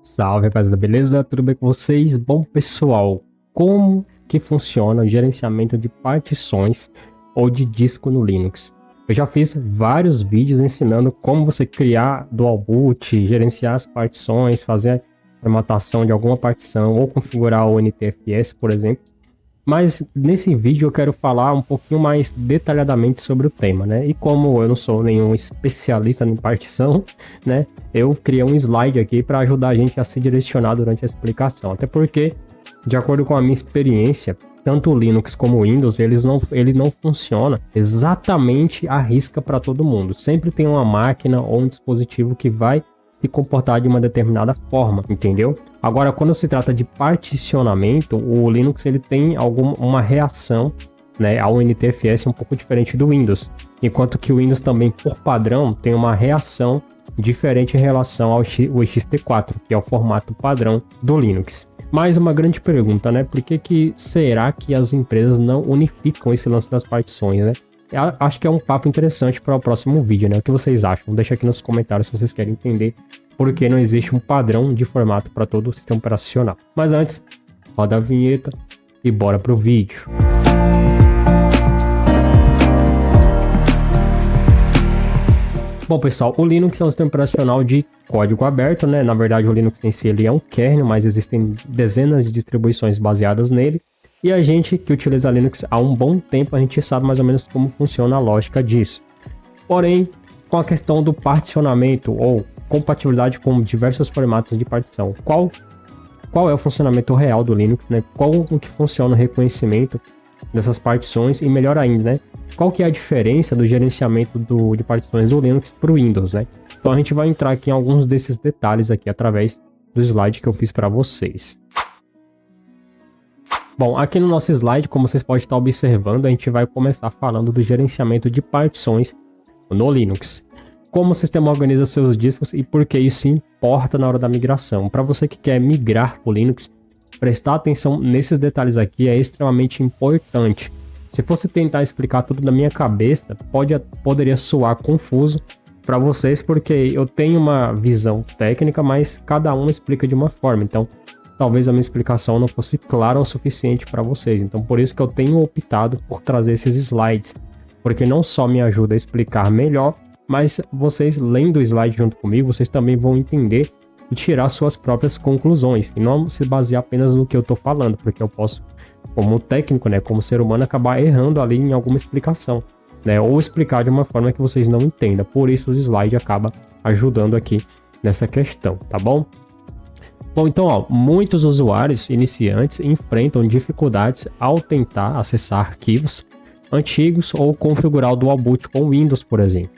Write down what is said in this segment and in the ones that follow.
Salve, rapaziada, beleza? Tudo bem com vocês? Bom, pessoal, como que funciona o gerenciamento de partições ou de disco no Linux? Eu já fiz vários vídeos ensinando como você criar dual boot, gerenciar as partições, fazer a formatação de alguma partição ou configurar o NTFS, por exemplo. Mas nesse vídeo eu quero falar um pouquinho mais detalhadamente sobre o tema, né? E como eu não sou nenhum especialista em partição, né? Eu criei um slide aqui para ajudar a gente a se direcionar durante a explicação. Até porque, de acordo com a minha experiência, tanto o Linux como o Windows, ele não funciona exatamente à risca para todo mundo. Sempre tem uma máquina ou um dispositivo que vai se comportar de uma determinada forma, entendeu? Agora, quando se trata de particionamento, o Linux ele tem uma reação, né, ao NTFS um pouco diferente do Windows, enquanto que o Windows também, por padrão, tem uma reação diferente em relação ao ext4, que é o formato padrão do Linux. Mais uma grande pergunta, né? Por que será que as empresas não unificam esse lance das partições, né? Eu acho que é um papo interessante para o próximo vídeo, né? O que vocês acham? Deixa aqui nos comentários se vocês querem entender por que não existe um padrão de formato para todo o sistema operacional. Mas antes, roda a vinheta e bora pro vídeo. Bom, pessoal, o Linux é um sistema operacional de código aberto, né? Na verdade, o Linux em si ele é um kernel, mas existem dezenas de distribuições baseadas nele. E a gente que utiliza Linux há um bom tempo, a gente sabe mais ou menos como funciona a lógica disso. Porém, com a questão do particionamento ou compatibilidade com diversos formatos de partição, qual é o funcionamento real do Linux, né? Como que funciona o reconhecimento dessas partições e melhor ainda, né? Qual que é a diferença do gerenciamento de partições do Linux para o Windows, né? Então a gente vai entrar aqui em alguns desses detalhes aqui através do slide que eu fiz para vocês. Bom, aqui no nosso slide, como vocês podem estar observando, a gente vai começar falando do gerenciamento de partições no Linux. Como o sistema organiza seus discos e por que isso importa na hora da migração. Para você que quer migrar para o Linux, prestar atenção nesses detalhes aqui é extremamente importante. Se fosse tentar explicar tudo na minha cabeça, poderia soar confuso para vocês, porque eu tenho uma visão técnica, mas cada um explica de uma forma. Então, talvez a minha explicação não fosse clara o suficiente para vocês. Então, por isso que eu tenho optado por trazer esses slides, porque não só me ajuda a explicar melhor, mas vocês lendo o slide junto comigo, vocês também vão entender e tirar suas próprias conclusões, e não se basear apenas no que eu estou falando, porque eu posso, como técnico, né, como ser humano, acabar errando ali em alguma explicação, né, ou explicar de uma forma que vocês não entendam. Por isso, os slides acabam ajudando aqui nessa questão, tá bom? Bom, então, ó, muitos usuários iniciantes enfrentam dificuldades ao tentar acessar arquivos antigos ou configurar o dual boot com Windows, por exemplo.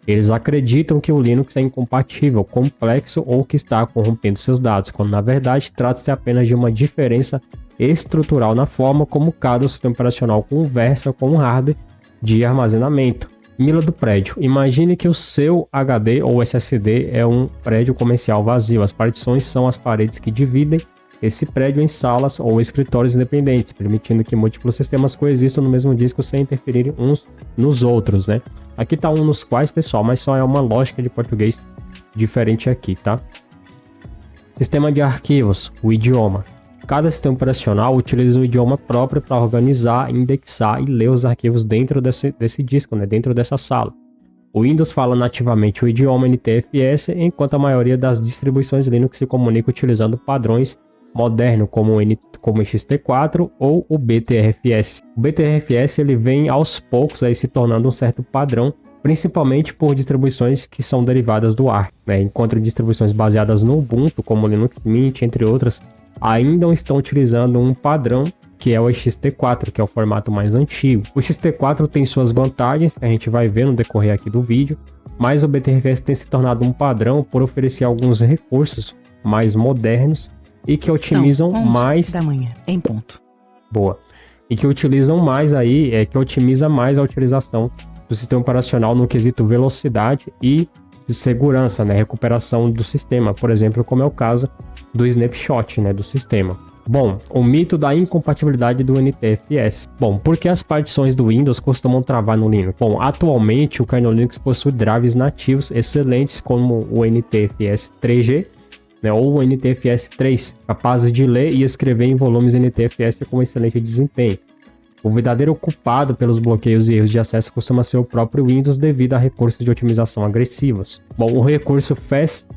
Eles acreditam que o Linux é incompatível, complexo ou que está corrompendo seus dados, quando na verdade trata-se apenas de uma diferença estrutural na forma como cada sistema operacional conversa com o hardware de armazenamento. Mila do prédio. Imagine que o seu HD ou SSD é um prédio comercial vazio. As partições são as paredes que dividem esse prédio em salas ou escritórios independentes, permitindo que múltiplos sistemas coexistam no mesmo disco sem interferirem uns nos outros, né? Aqui tá um nos quais, pessoal, mas só é uma lógica de português diferente aqui, tá? Sistema de arquivos, o idioma. Cada sistema operacional utiliza um idioma próprio para organizar, indexar e ler os arquivos dentro desse disco, né? Dentro dessa sala. O Windows fala nativamente o idioma NTFS, enquanto a maioria das distribuições Linux se comunica utilizando padrões moderno como o ext4 ou o BTRFS. O BTRFS ele vem aos poucos aí se tornando um certo padrão, principalmente por distribuições que são derivadas do ARC, né? Enquanto distribuições baseadas no Ubuntu, como o Linux Mint, entre outras, ainda estão utilizando um padrão que é o ext4, que é o formato mais antigo. O ext4 tem suas vantagens, que a gente vai ver no decorrer aqui do vídeo, mas o BTRFS tem se tornado um padrão por oferecer alguns recursos mais modernos e que otimizam mais da manhã, em ponto. Boa. E que utilizam mais aí, que otimiza mais a utilização do sistema operacional no quesito velocidade e segurança, né, recuperação do sistema, por exemplo, como é o caso do snapshot, né, do sistema. Bom, o mito da incompatibilidade do NTFS. Bom, por que as partições do Windows costumam travar no Linux? Bom, atualmente o kernel Linux possui drivers nativos excelentes como o NTFS 3G né, ou o NTFS 3, capazes de ler e escrever em volumes NTFS com excelente desempenho. O verdadeiro culpado pelos bloqueios e erros de acesso costuma ser o próprio Windows devido a recursos de otimização agressivos. Bom, o recurso Fast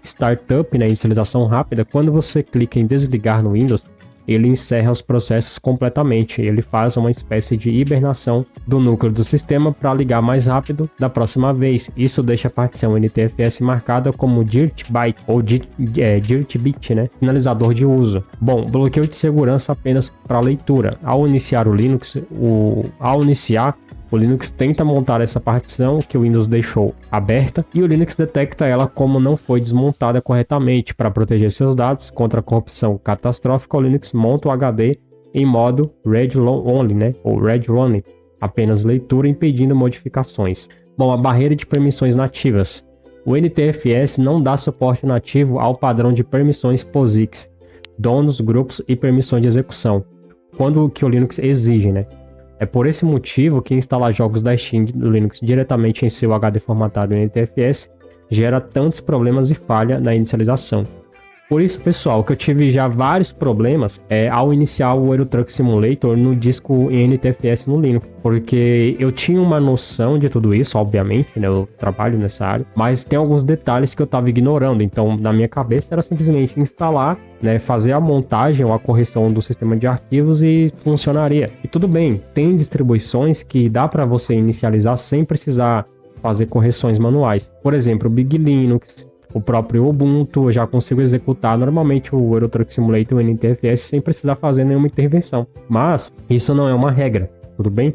Startup, né, inicialização rápida, quando você clica em desligar no Windows, ele encerra os processos completamente. Ele faz uma espécie de hibernação do núcleo do sistema para ligar mais rápido da próxima vez. Isso deixa a partição NTFS marcada como DirtByte ou DirtBit, né? Finalizador de uso. Bom, bloqueio de segurança apenas para leitura. Ao iniciar o Linux, o Linux tenta montar essa partição que o Windows deixou aberta e o Linux detecta ela como não foi desmontada corretamente. Para proteger seus dados contra a corrupção catastrófica, o Linux monta o HD em modo Read Only, né? Ou Read Only, apenas leitura, impedindo modificações. Bom, a barreira de permissões nativas. O NTFS não dá suporte nativo ao padrão de permissões POSIX, donos, grupos e permissões de execução, quando o que o Linux exige, né? É por esse motivo que instalar jogos da Steam do Linux diretamente em seu HD formatado em NTFS gera tantos problemas e falha na inicialização. Por isso, pessoal, que eu tive já vários problemas ao iniciar o Euro Truck Simulator no disco em NTFS no Linux, porque eu tinha uma noção de tudo isso, obviamente, né, eu trabalho nessa área, mas tem alguns detalhes que eu estava ignorando, então na minha cabeça era simplesmente instalar, né, fazer a montagem ou a correção do sistema de arquivos e funcionaria. E tudo bem, tem distribuições que dá para você inicializar sem precisar fazer correções manuais. Por exemplo, o Big Linux, o próprio Ubuntu, eu já consigo executar normalmente o Euro Truck Simulator o NTFS sem precisar fazer nenhuma intervenção. Mas isso não é uma regra, tudo bem?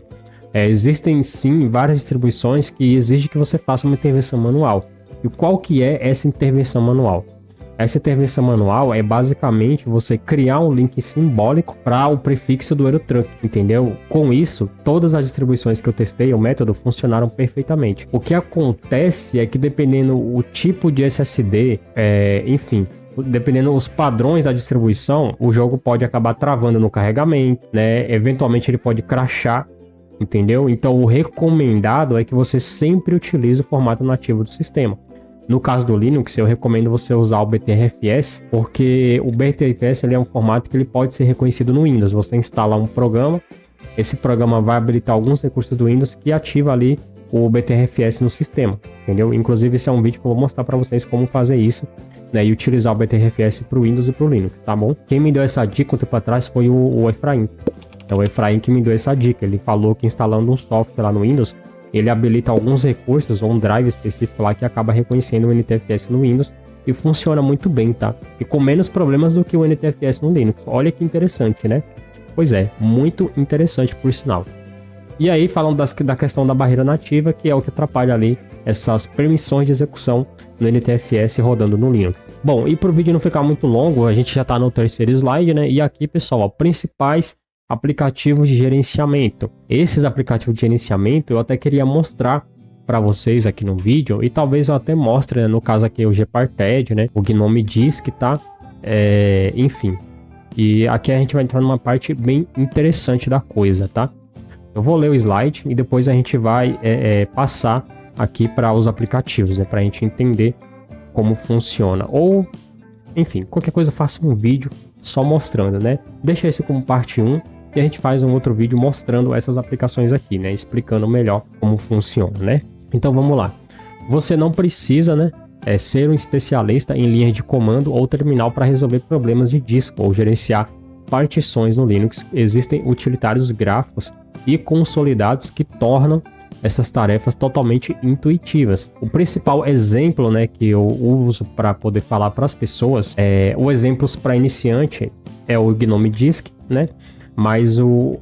Existem sim várias distribuições que exigem que você faça uma intervenção manual. E qual que é essa intervenção manual? Essa intervenção manual é basicamente você criar um link simbólico para o prefixo do Euro Truck, entendeu? Com isso, todas as distribuições que eu testei, o método, funcionaram perfeitamente. O que acontece é que dependendo o tipo de SSD, enfim, dependendo os padrões da distribuição, o jogo pode acabar travando no carregamento, né? Eventualmente ele pode crashar, entendeu? Então o recomendado é que você sempre utilize o formato nativo do sistema. No caso do Linux, eu recomendo você usar o BTRFS, porque o BTRFS ele é um formato que ele pode ser reconhecido no Windows. Você instala um programa, esse programa vai habilitar alguns recursos do Windows que ativa ali o BTRFS no sistema, entendeu? Inclusive, esse é um vídeo que eu vou mostrar para vocês como fazer isso, né, e utilizar o BTRFS para o Windows e para o Linux, tá bom? Quem me deu essa dica um tempo atrás foi o Efraim. É o Efraim que me deu essa dica. Ele falou que instalando um software lá no Windows, ele habilita alguns recursos ou um drive específico lá que acaba reconhecendo o NTFS no Windows e funciona muito bem, tá? E com menos problemas do que o NTFS no Linux. Olha que interessante, né? Pois é, muito interessante por sinal. E aí, falando da questão da barreira nativa, que é o que atrapalha ali essas permissões de execução no NTFS rodando no Linux. Bom, e para o vídeo não ficar muito longo, a gente já está no terceiro slide, né? E aqui, pessoal, ó, principais aplicativos de gerenciamento. Esses aplicativos de gerenciamento eu até queria mostrar para vocês aqui no vídeo, e talvez eu até mostre, né? No caso aqui o Gparted, né? O Gnome Disk, tá? Enfim. E aqui a gente vai entrar numa parte bem interessante da coisa, tá? Eu vou ler o slide e depois a gente vai passar aqui para os aplicativos, né? Para a gente entender como funciona. Ou, enfim, qualquer coisa, faça um vídeo só mostrando, né? Deixa esse como parte 1 e a gente faz um outro vídeo mostrando essas aplicações aqui, né? Explicando melhor como funciona, né? Então vamos lá. Você não precisa, né? Ser um especialista em linhas de comando ou terminal para resolver problemas de disco ou gerenciar partições no Linux. Existem utilitários gráficos e consolidados que tornam essas tarefas totalmente intuitivas. O principal exemplo, né, que eu uso para poder falar para as pessoas, o exemplo para iniciante é o Gnome Disk, né? Mas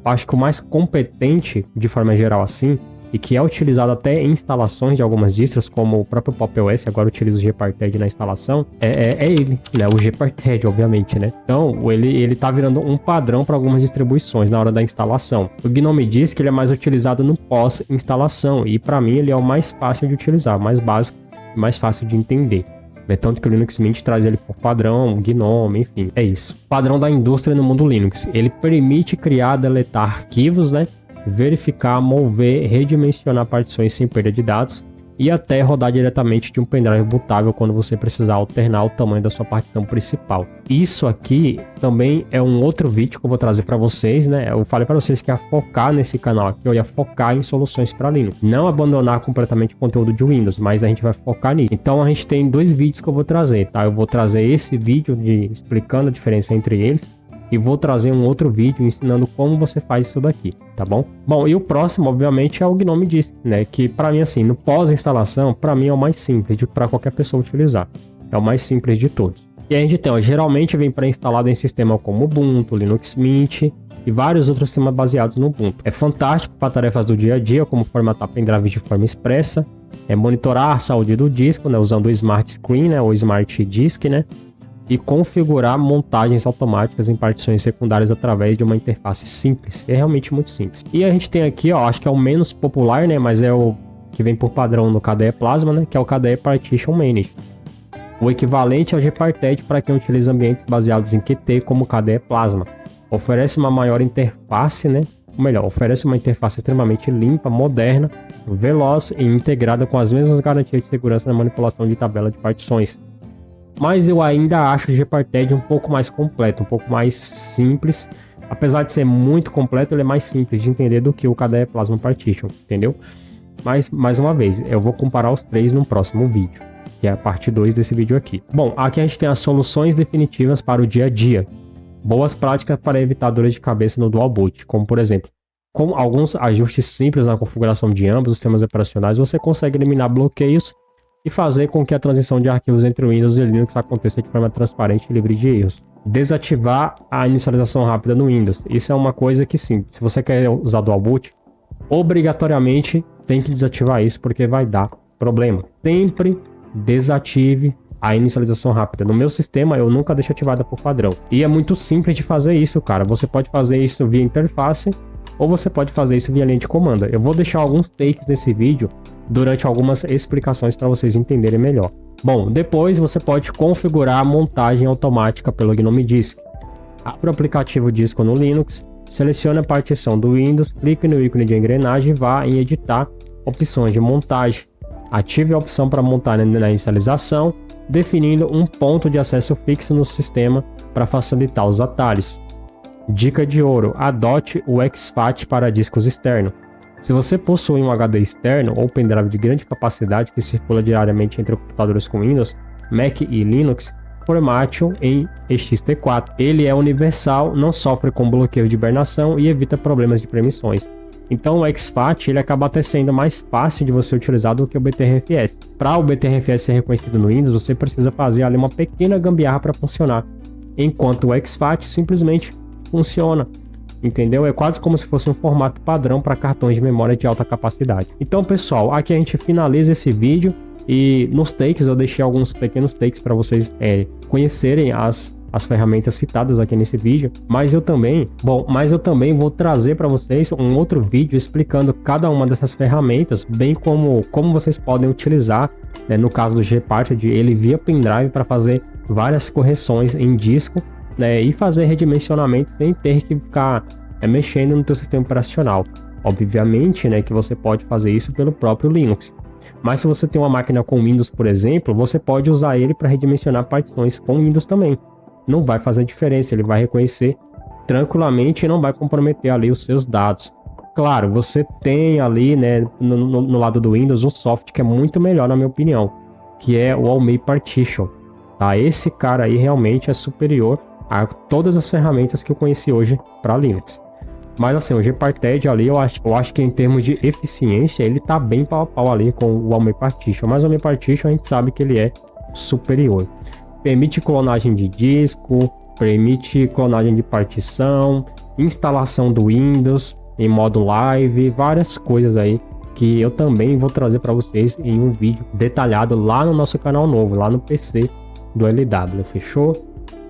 acho que o mais competente de forma geral assim, e que é utilizado até em instalações de algumas distros, como o próprio Pop! OS, agora utiliza o Gparted na instalação, é ele, né? O Gparted, obviamente, né? Então, ele tá virando um padrão para algumas distribuições na hora da instalação. O Gnome Disk, ele é mais utilizado no pós-instalação, e para mim ele é o mais fácil de utilizar, mais básico e mais fácil de entender. Tanto que o Linux Mint traz ele por padrão, Gnome, enfim, é isso. Padrão da indústria no mundo Linux. Ele permite criar, deletar arquivos, né? Verificar, mover, redimensionar partições sem perda de dados e até rodar diretamente de um pendrive bootável quando você precisar alternar o tamanho da sua partição principal. Isso aqui também é um outro vídeo que eu vou trazer para vocês, né? Eu falei para vocês que ia focar nesse canal aqui, eu ia focar em soluções para Linux, não abandonar completamente o conteúdo de Windows, mas a gente vai focar nisso. Então a gente tem 2 vídeos que eu vou trazer, tá? Eu vou trazer esse vídeo explicando a diferença entre eles, e vou trazer um outro vídeo ensinando como você faz isso daqui, tá bom? Bom, e o próximo, obviamente, é o GNOME Disk, né? Que para mim, assim, no pós-instalação, para mim é o mais simples para qualquer pessoa utilizar. É o mais simples de todos. E a gente tem, ó, geralmente vem pré-instalado em sistemas como Ubuntu, Linux Mint e vários outros sistemas baseados no Ubuntu. É fantástico para tarefas do dia a dia, como formatar pendrive de forma expressa, monitorar a saúde do disco, né? Usando o Smart Screen, né? Ou Smart Disk, né? E configurar montagens automáticas em partições secundárias através de uma interface simples. É realmente muito simples. E a gente tem aqui, ó, acho que é o menos popular, né, mas é o que vem por padrão no KDE Plasma, né, que é o KDE Partition Manager. O equivalente ao Gparted para quem utiliza ambientes baseados em Qt como o KDE Plasma. Oferece uma maior interface, né, ou melhor, oferece uma interface extremamente limpa, moderna, veloz e integrada com as mesmas garantias de segurança na manipulação de tabela de partições. Mas eu ainda acho o Gparted um pouco mais completo, um pouco mais simples. Apesar de ser muito completo, ele é mais simples de entender do que o KDE Plasma Partition, entendeu? Mas, mais uma vez, eu vou comparar os 3 no próximo vídeo, que é a parte 2 desse vídeo aqui. Bom, aqui a gente tem as soluções definitivas para o dia a dia. Boas práticas para evitar dores de cabeça no Dual Boot, como por exemplo, com alguns ajustes simples na configuração de ambos os sistemas operacionais, você consegue eliminar bloqueios e fazer com que a transição de arquivos entre o Windows e o Linux aconteça de forma transparente e livre de erros. Desativar a inicialização rápida no Windows. Isso é uma coisa que sim, se você quer usar Dual Boot, obrigatoriamente tem que desativar isso porque vai dar problema. Sempre desative a inicialização rápida. No meu sistema eu nunca deixo ativada por padrão. E é muito simples de fazer isso, cara. Você pode fazer isso via interface ou você pode fazer isso via linha de comando. Eu vou deixar alguns takes nesse vídeo durante algumas explicações para vocês entenderem melhor. Bom, depois você pode configurar a montagem automática pelo GNOME Disk. Abra o aplicativo Disco no Linux, selecione a partição do Windows, clique no ícone de engrenagem e vá em editar opções de montagem. Ative a opção para montar na inicialização, definindo um ponto de acesso fixo no sistema para facilitar os atalhos. Dica de ouro: adote o exFAT para discos externos. Se você possui um HD externo ou pendrive de grande capacidade que circula diariamente entre computadores com Windows, Mac e Linux, formate-o em ext4. Ele é universal, não sofre com bloqueio de hibernação e evita problemas de permissões. Então o exFAT ele acaba até sendo mais fácil de você utilizar do que o BTRFS. Para o BTRFS ser reconhecido no Windows, você precisa fazer ali uma pequena gambiarra para funcionar, enquanto o exFAT simplesmente funciona. Entendeu? É quase como se fosse um formato padrão para cartões de memória de alta capacidade. Então, pessoal, aqui a gente finaliza esse vídeo e nos takes eu deixei alguns pequenos takes para vocês conhecerem as ferramentas citadas aqui nesse vídeo. Mas eu também vou trazer para vocês um outro vídeo explicando cada uma dessas ferramentas, bem como vocês podem utilizar, né, no caso do Gparted, ele via pendrive para fazer várias correções em disco, né, e fazer redimensionamento sem ter que ficar mexendo no teu sistema operacional. Obviamente, né, que você pode fazer isso pelo próprio Linux. Mas se você tem uma máquina com Windows, por exemplo, você pode usar ele para redimensionar partições com Windows também. Não vai fazer diferença, ele vai reconhecer tranquilamente e não vai comprometer ali os seus dados. Claro, você tem ali, né, no lado do Windows um software que é muito melhor, na minha opinião, que é o Almay Partition. Tá? Esse cara aí realmente é superior a todas as ferramentas que eu conheci hoje para Linux. Mas assim, o Gparted ali, eu acho que em termos de eficiência, ele tá bem pau a pau ali com o Almay Partition. Mas o Almay Partition a gente sabe que ele é superior. Permite clonagem de disco, permite clonagem de partição, instalação do Windows em modo live, várias coisas aí que eu também vou trazer para vocês em um vídeo detalhado lá no nosso canal novo, lá no PC do LW, fechou?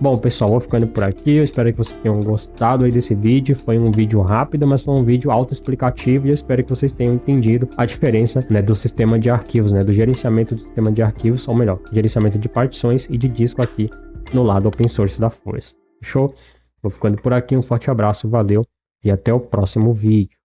Bom, pessoal, vou ficando por aqui. Eu espero que vocês tenham gostado aí desse vídeo. Foi um vídeo rápido, mas foi um vídeo autoexplicativo e eu espero que vocês tenham entendido a diferença, né, do sistema de arquivos, né, do gerenciamento do sistema de arquivos, ou melhor, gerenciamento de partições e de disco aqui no lado open source da Força. Fechou? Vou ficando por aqui. Um forte abraço, valeu e até o próximo vídeo.